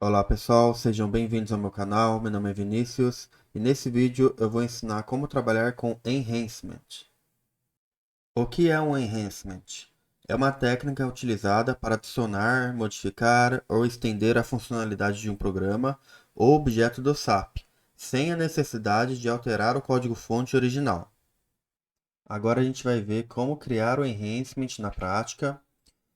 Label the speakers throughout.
Speaker 1: Olá pessoal, sejam bem-vindos ao meu canal. Meu nome é Vinícius e nesse vídeo eu vou ensinar como trabalhar com Enhancement. O que é um Enhancement? É uma técnica utilizada para adicionar, modificar ou estender a funcionalidade de um programa ou objeto do SAP, sem a necessidade de alterar o código-fonte original. Agora a gente vai ver como criar o Enhancement na prática.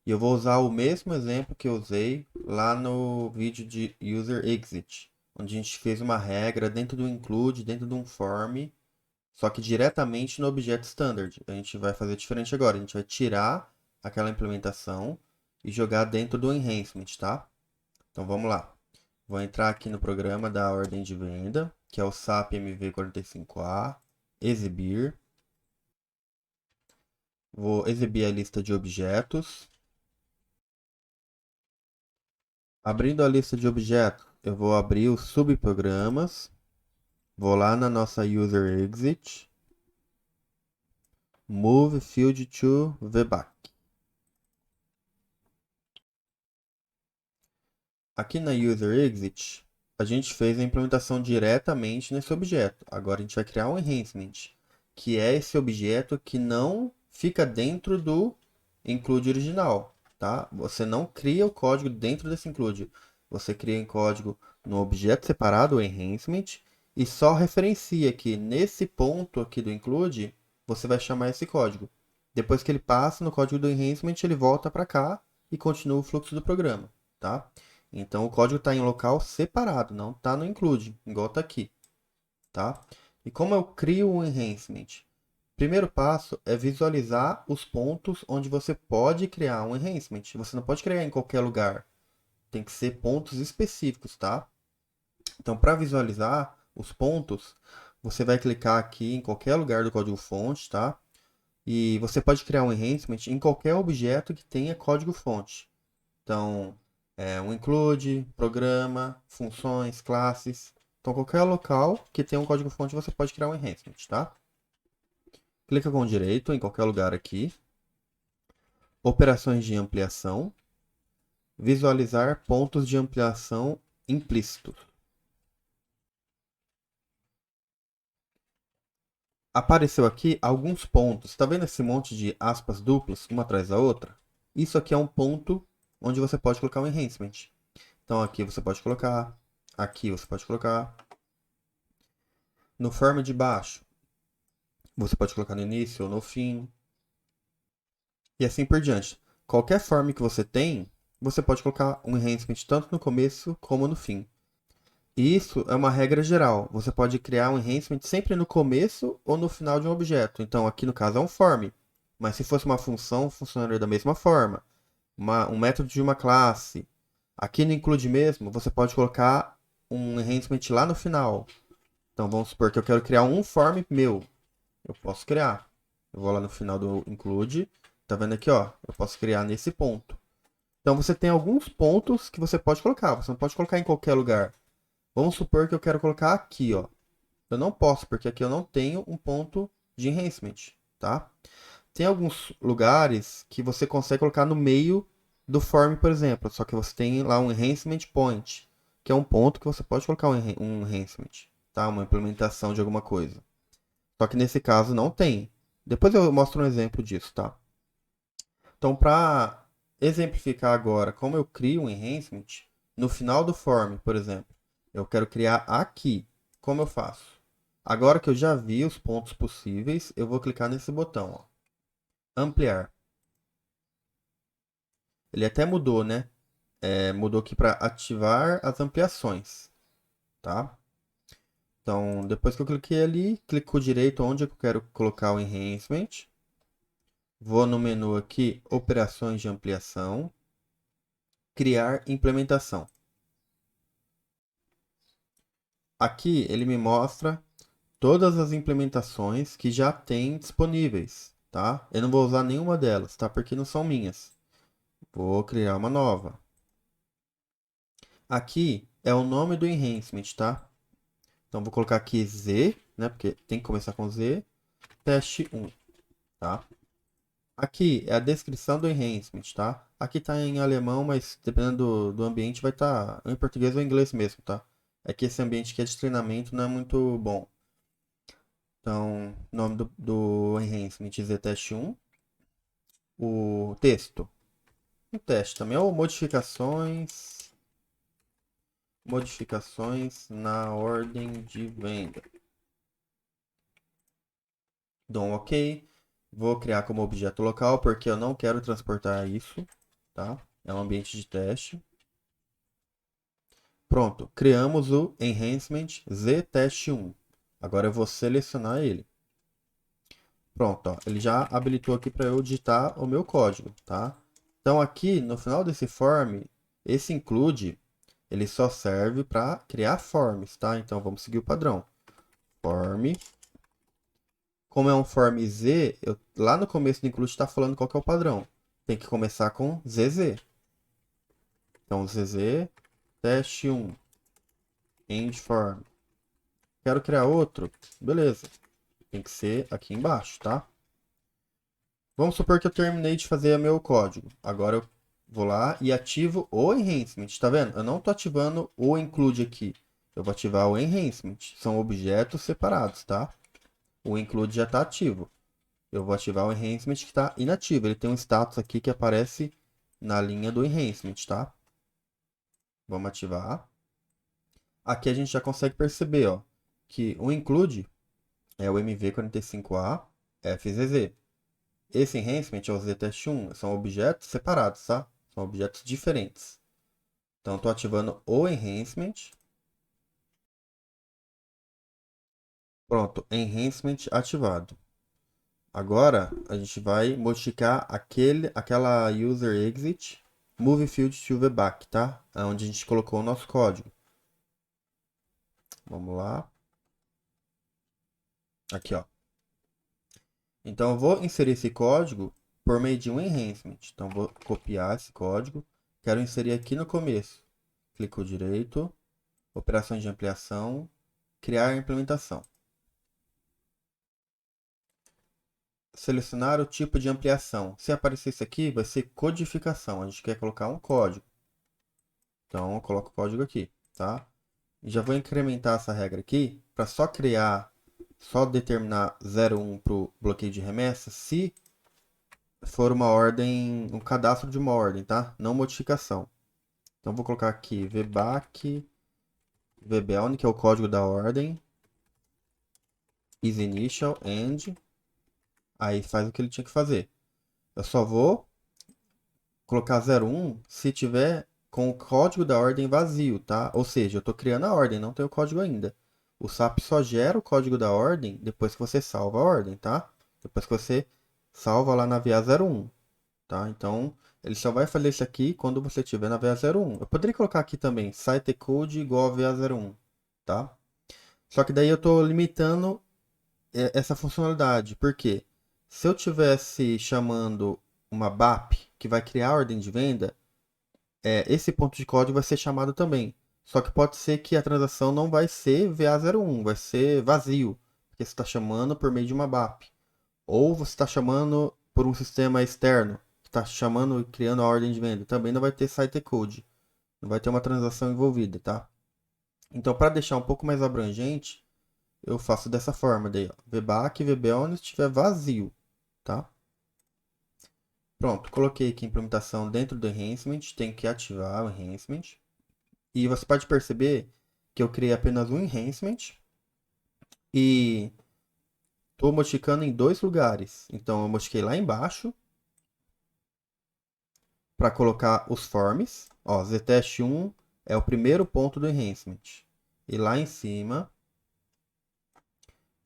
Speaker 1: E eu vou usar o mesmo exemplo que eu usei lá no vídeo de User Exit, onde a gente fez uma regra dentro do include, dentro de um form, só que diretamente no objeto standard. A gente vai fazer diferente agora. A gente vai tirar aquela implementação e jogar dentro do enhancement, tá? Então vamos lá. Vou entrar aqui no programa da ordem de venda, que é o SAP MV45A, exibir. Vou exibir a lista de objetos. Abrindo a lista de objetos, eu vou abrir os subprogramas, vou lá na nossa User Exit, Move Field to VBAC. Aqui na User Exit, a gente fez a implementação diretamente nesse objeto. Agora a gente vai criar um enhancement, que é esse objeto que não fica dentro do include original, tá? Você não cria o código dentro desse include. Você cria em código no objeto separado, o enhancement, e só referencia que nesse ponto aqui do include, você vai chamar esse código. Depois que ele passa no código do enhancement, ele volta para cá e continua o fluxo do programa, tá? Então o código está em um local separado, não está no include, igual está aqui, tá? E como eu crio um enhancement? Primeiro passo é visualizar os pontos onde você pode criar um enhancement. Você não pode criar em qualquer lugar. Tem que ser pontos específicos, tá? Então, para visualizar os pontos, você vai clicar aqui em qualquer lugar do código-fonte, tá? E você pode criar um enhancement em qualquer objeto que tenha código-fonte. Então, um include, programa, funções, classes. Então, qualquer local que tenha um código-fonte, você pode criar um enhancement, tá? Clica com direito em qualquer lugar aqui. Operações de ampliação. Visualizar pontos de ampliação implícitos. Apareceu aqui alguns pontos. Está vendo esse monte de aspas duplas, uma atrás da outra? Isso aqui é um ponto onde você pode colocar um enhancement. Então aqui você pode colocar, aqui você pode colocar. No form de baixo, você pode colocar no início ou no fim. E assim por diante. Qualquer form que você tem, você pode colocar um enhancement tanto no começo como no fim. E isso é uma regra geral. Você pode criar um enhancement sempre no começo ou no final de um objeto. Então, aqui no caso é um form. Mas se fosse uma função, funcionaria da mesma forma. Um método de uma classe. Aqui no include mesmo, você pode colocar um enhancement lá no final. Então, vamos supor que eu quero criar um form meu. Eu posso criar. Eu vou lá no final do include. Tá vendo aqui, ó? Eu posso criar nesse ponto. Então, você tem alguns pontos que você pode colocar. Você não pode colocar em qualquer lugar. Vamos supor que eu quero colocar aqui, ó. Eu não posso, porque aqui eu não tenho um ponto de enhancement, tá? Tem alguns lugares que você consegue colocar no meio do form, por exemplo. Só que você tem lá um enhancement point, que é um ponto que você pode colocar um enhancement, tá? Uma implementação de alguma coisa. Só que nesse caso não tem. Depois eu mostro um exemplo disso, tá? Então, para exemplificar agora como eu crio um enhancement, no final do form, por exemplo, eu quero criar aqui. Como eu faço? Agora que eu já vi os pontos possíveis, eu vou clicar nesse botão, ó, ampliar. Ele até mudou, né? Mudou aqui para ativar as ampliações, tá? Então, depois que eu cliquei ali, clico direito onde eu quero colocar o enhancement. Vou no menu aqui, operações de ampliação, criar implementação. Aqui ele me mostra todas as implementações que já tem disponíveis, tá? Eu não vou usar nenhuma delas, tá? Porque não são minhas. Vou criar uma nova. Aqui é o nome do enhancement, tá? Então vou colocar aqui Z, né? Porque tem que começar com Z. Teste 1, tá? Aqui é a descrição do enhancement, tá? Aqui tá em alemão, mas dependendo do ambiente vai estar em português ou em inglês mesmo, tá? É que esse ambiente aqui é de treinamento não é muito bom. Então, nome do enhancement ztest 1. O texto. O teste também, ou modificações na ordem de venda. Dou um OK. Vou criar como objeto local, porque eu não quero transportar isso, tá? É um ambiente de teste. Pronto, criamos o enhancement ztest1. Agora eu vou selecionar ele. Pronto, ó, ele já habilitou aqui para eu digitar o meu código, tá? Então aqui no final desse form, esse include, ele só serve para criar forms, tá? Então vamos seguir o padrão. Form. Como é um form Z, lá no começo do include está falando qual que é o padrão. Tem que começar com ZZ. Então ZZ teste1 end form. Quero criar outro? Beleza. Tem que ser aqui embaixo, tá? Vamos supor que eu terminei de fazer meu código. Agora eu vou lá e ativo o enhancement. Tá vendo? Eu não estou ativando o include aqui. Eu vou ativar o enhancement. São objetos separados, tá? O include já está ativo. Eu vou ativar o enhancement que está inativo. Ele tem um status aqui que aparece na linha do enhancement, tá? Vamos ativar. Aqui a gente já consegue perceber, ó, que o include é o MV45A FZZ. Esse enhancement é o ztest1, são objetos separados, tá? São objetos diferentes. Então, estou ativando o enhancement. Pronto, enhancement ativado. Agora, a gente vai modificar aquela user exit move field to the back, tá? Onde a gente colocou o nosso código. Vamos lá. Aqui, ó. Então, eu vou inserir esse código por meio de um enhancement. Então, vou copiar esse código. Quero inserir aqui no começo. Clico direito, operações de ampliação, criar implementação. Selecionar o tipo de ampliação. Se aparecer isso aqui, vai ser codificação. A gente quer colocar um código. Então, eu coloco o código aqui, tá? E já vou incrementar essa regra aqui para só determinar 01 para o bloqueio de remessa se for uma ordem, um cadastro de uma ordem, tá? Não modificação. Então, vou colocar aqui vback, vbound, que é o código da ordem, isInitial, end. Aí faz o que ele tinha que fazer. Eu só vou colocar 01 se tiver com o código da ordem vazio, tá? Ou seja, eu estou criando a ordem, não tenho o código ainda. O SAP só gera o código da ordem depois que você salva a ordem, tá? Depois que você salva lá na VA01, tá? Então, ele só vai fazer isso aqui quando você tiver na VA01. Eu poderia colocar aqui também sitecode igual a VA01, tá? Só que daí eu estou limitando essa funcionalidade. Por quê? Se eu tivesse chamando uma BAP que vai criar a ordem de venda, esse ponto de código vai ser chamado também. Só que pode ser que a transação não vai ser VA01, vai ser vazio, porque você está chamando por meio de uma BAP. Ou você está chamando por um sistema externo, que está chamando e criando a ordem de venda. Também não vai ter sitecode, não vai ter uma transação envolvida, tá? Então, para deixar um pouco mais abrangente, eu faço dessa forma daí, ó. VBAC e VBON se estiver vazio, tá? Pronto, coloquei aqui a implementação dentro do enhancement, tem que ativar o enhancement. E você pode perceber que eu criei apenas um enhancement e estou modificando em dois lugares. Então eu modifiquei lá embaixo para colocar os forms. Ó, ztest1 é o primeiro ponto do enhancement. E lá em cima,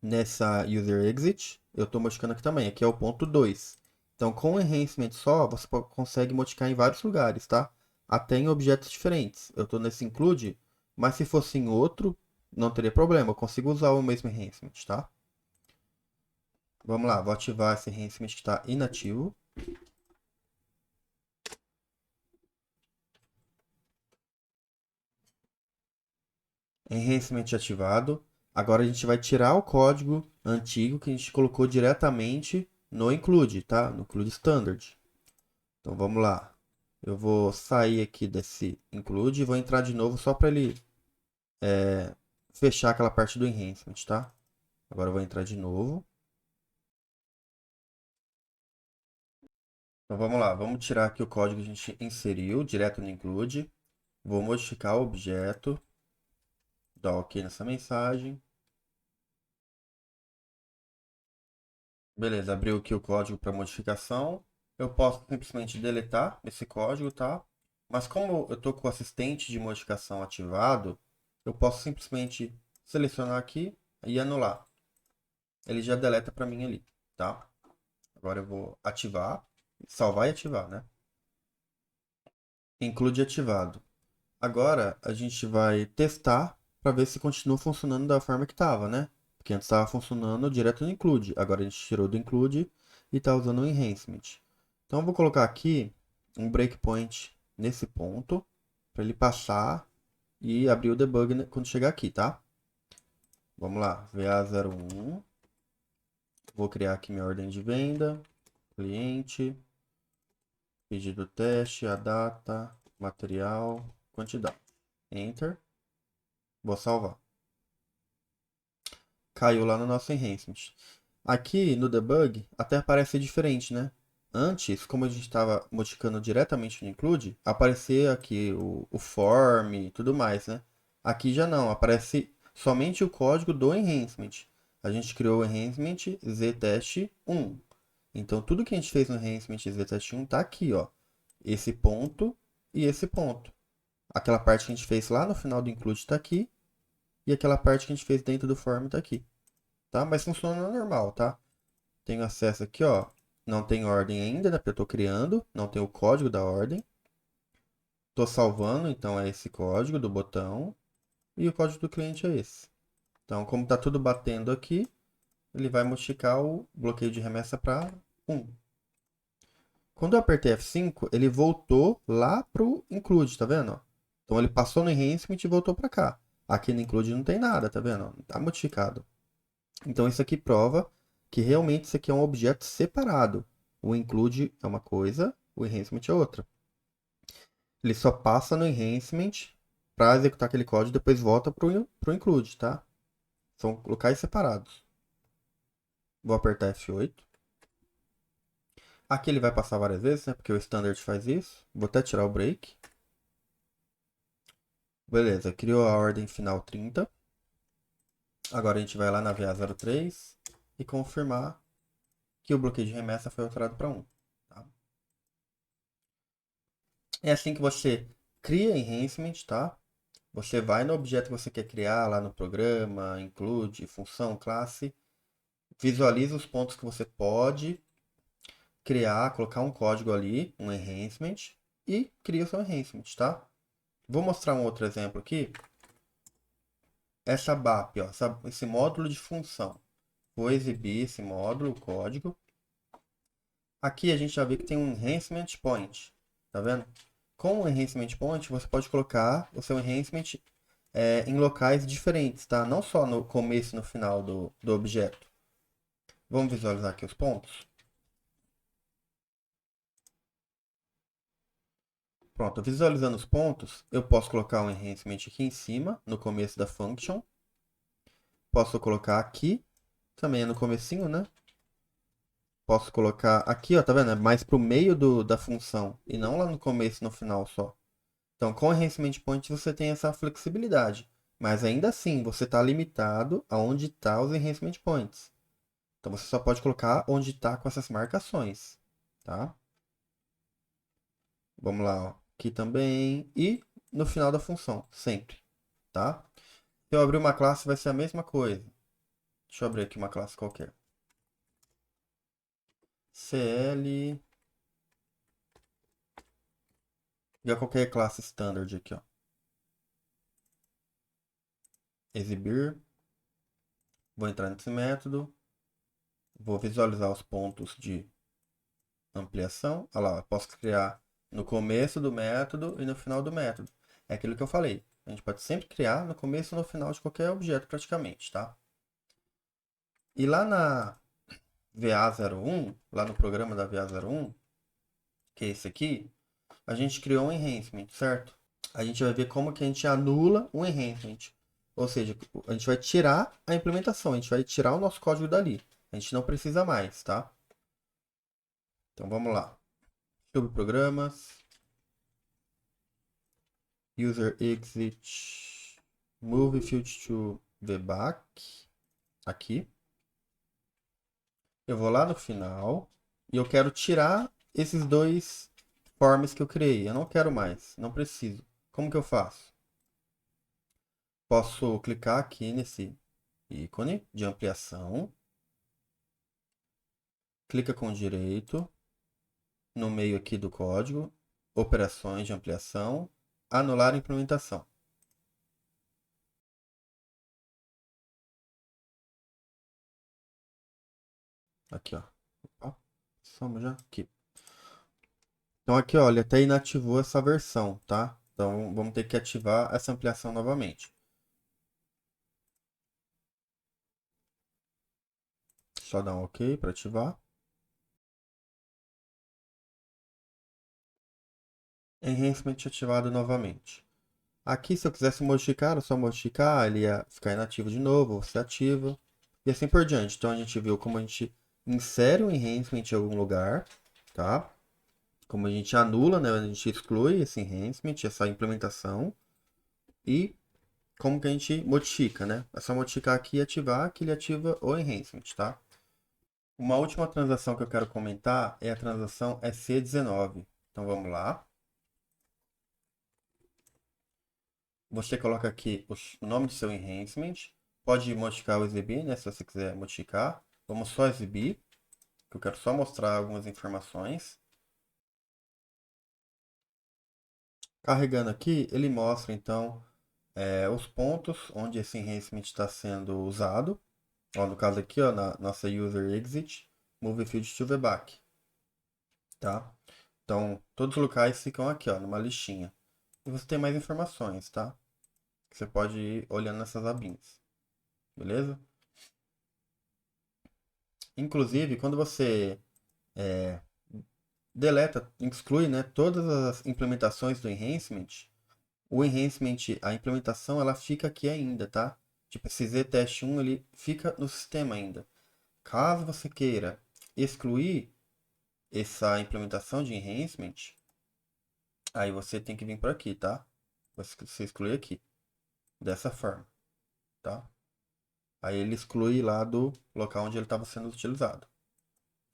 Speaker 1: nessa user exit, eu estou modificando aqui também. Aqui é o ponto 2. Então, com o enhancement só, você consegue modificar em vários lugares, tá? Até em objetos diferentes. Eu estou nesse include, mas se fosse em outro, não teria problema. Eu consigo usar o mesmo enhancement, tá? Vamos lá, vou ativar esse enhancement que está inativo. Enhancement ativado. Agora a gente vai tirar o código antigo que a gente colocou diretamente no include, tá? No include standard. Então vamos lá. Eu vou sair aqui desse include e vou entrar de novo só para ele fechar aquela parte do enhancement, tá? Agora eu vou entrar de novo. Então vamos lá, vamos tirar aqui o código que a gente inseriu direto no include. Vou modificar o objeto. Dar OK nessa mensagem. Beleza, abriu aqui o código para modificação. Eu posso simplesmente deletar esse código, tá? Mas como eu estou com o assistente de modificação ativado, eu posso simplesmente selecionar aqui e anular. Ele já deleta para mim ali, tá? Agora eu vou ativar, salvar e ativar, né? Include ativado. Agora a gente vai testar para ver se continua funcionando da forma que estava, né? Porque antes estava funcionando direto no include. Agora a gente tirou do include e está usando o enhancement. Então eu vou colocar aqui um breakpoint nesse ponto para ele passar e abrir o debug quando chegar aqui, tá? Vamos lá, VA01. Vou criar aqui minha ordem de venda, cliente, pedido teste, a data, material, quantidade. Enter. Vou salvar. Caiu lá no nosso enhancement. Aqui no debug até aparece diferente, né? Antes, como a gente estava modificando diretamente no include, aparecia aqui o form e tudo mais, né? Aqui já não, aparece somente o código do enhancement. A gente criou o enhancement ztest1. Então tudo que a gente fez no enhancement ztest1 está aqui, ó. Esse ponto e esse ponto. Aquela parte que a gente fez lá no final do include está aqui e aquela parte que a gente fez dentro do form está aqui, tá? Mas funciona normal, tá? Tenho acesso aqui, ó. Não tem ordem ainda, né? Porque eu estou criando. Não tem o código da ordem. Estou salvando, então é esse código do botão. E o código do cliente é esse. Então, como está tudo batendo aqui, ele vai modificar o bloqueio de remessa para 1. Quando eu apertei F5, ele voltou lá pro include, tá vendo? Então ele passou no enhancement e voltou para cá. Aqui no include não tem nada, tá vendo? Não está modificado. Então isso aqui prova que realmente isso aqui é um objeto separado. O include é uma coisa, o enhancement é outra. Ele só passa no enhancement para executar aquele código e depois volta para o include, tá? São locais separados. Vou apertar F8. Aqui ele vai passar várias vezes, né? Porque o standard faz isso. Vou até tirar o break. Beleza, criou a ordem final 30. Agora a gente vai lá na VA03 e confirmar que o bloqueio de remessa foi alterado para 1. Tá? É assim que você cria enhancement, tá? Você vai no objeto que você quer criar lá no programa, include, função, classe, visualiza os pontos que você pode criar, colocar um código ali, um enhancement, e cria o seu enhancement, tá? Vou mostrar um outro exemplo aqui. Essa BAP, ó, esse módulo de função. Vou exibir esse módulo, o código. Aqui a gente já vê que tem um enhancement point, tá vendo? Com o enhancement point, você pode colocar o seu enhancement em locais diferentes, tá? Não só no começo e no final do objeto. Vamos visualizar aqui os pontos? Pronto, visualizando os pontos, eu posso colocar um enhancement aqui em cima, no começo da function. Posso colocar aqui, também é no comecinho, né? Posso colocar aqui, ó, tá vendo? É mais pro meio da função, e não lá no começo e no final só. Então, com o enhancement point você tem essa flexibilidade. Mas ainda assim, você está limitado aonde estão os enhancement points. Então, você só pode colocar onde está com essas marcações, tá? Vamos lá, ó. Aqui também. E no final da função, sempre, tá? Se eu abrir uma classe, vai ser a mesma coisa. Deixa eu abrir aqui uma classe qualquer. CL. Já qualquer classe standard aqui, ó. Exibir. Vou entrar nesse método. Vou visualizar os pontos de ampliação. Olha lá, eu posso criar no começo do método e no final do método. É aquilo que eu falei. A gente pode sempre criar no começo e no final de qualquer objeto praticamente, tá? E lá VA01, lá no programa da VA01, que é esse aqui, a gente criou um enhancement, certo? A gente vai ver como que a gente anula um enhancement. Ou seja, a gente vai tirar a implementação, a gente vai tirar o nosso código dali. A gente não precisa mais, tá? Então vamos lá. Subprogramas. User exit. Move field to the back. Aqui. Eu vou lá no final. E eu quero tirar esses dois forms que eu criei. Eu não quero mais. Não preciso. Como que eu faço? Posso clicar aqui nesse ícone de ampliação. Clica com direito. No meio aqui do código. Operações de ampliação. Anular implementação. Aqui, ó. Ó, somos já aqui. Então aqui, ó, ele até inativou essa versão, tá? Então vamos ter que ativar essa ampliação novamente. Só dar um OK para ativar. Enhancement ativado novamente. Aqui, se eu quisesse modificar, é só modificar, ele ia ficar inativo de novo, você ativa, e assim por diante. Então a gente viu como a gente insere o enhancement em algum lugar, tá? Como a gente anula, né? A gente exclui esse enhancement, essa implementação, e como que a gente modifica, né? É só modificar aqui e ativar, que ele ativa o enhancement, tá? Uma última transação que eu quero comentar é a transação EC19. Então vamos lá. Você coloca aqui o nome do seu enhancement. Pode modificar o exibir, né? Se você quiser modificar. Vamos só exibir, que eu quero só mostrar algumas informações. Carregando aqui, ele mostra então os pontos onde esse enhancement está sendo usado. Ó, no caso aqui, ó, na nossa user exit, move field to the back. Tá? Então, todos os locais ficam aqui, ó, numa listinha. E você tem mais informações, tá? Você pode ir olhando nessas abinhas. Beleza? Inclusive, quando você deleta, exclui, né, todas as implementações do enhancement, o enhancement, a implementação, ela fica aqui ainda, tá? Tipo, esse ztest1, ele fica no sistema ainda. Caso você queira excluir essa implementação de enhancement, aí você tem que vir por aqui, tá? Você exclui aqui, dessa forma, tá? Aí ele exclui lá do local onde ele estava sendo utilizado.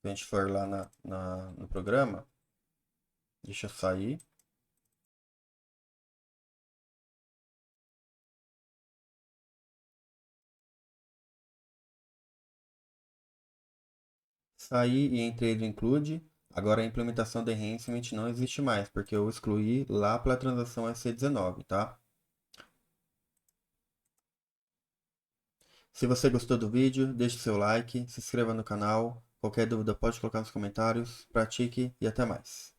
Speaker 1: Se a gente for lá no programa, deixa eu sair. Sair e entrei do include. Agora a implementação do enhancement não existe mais, porque eu excluí lá pela transação EC19, tá? Se você gostou do vídeo, deixe seu like, se inscreva no canal. Qualquer dúvida pode colocar nos comentários. Pratique e até mais.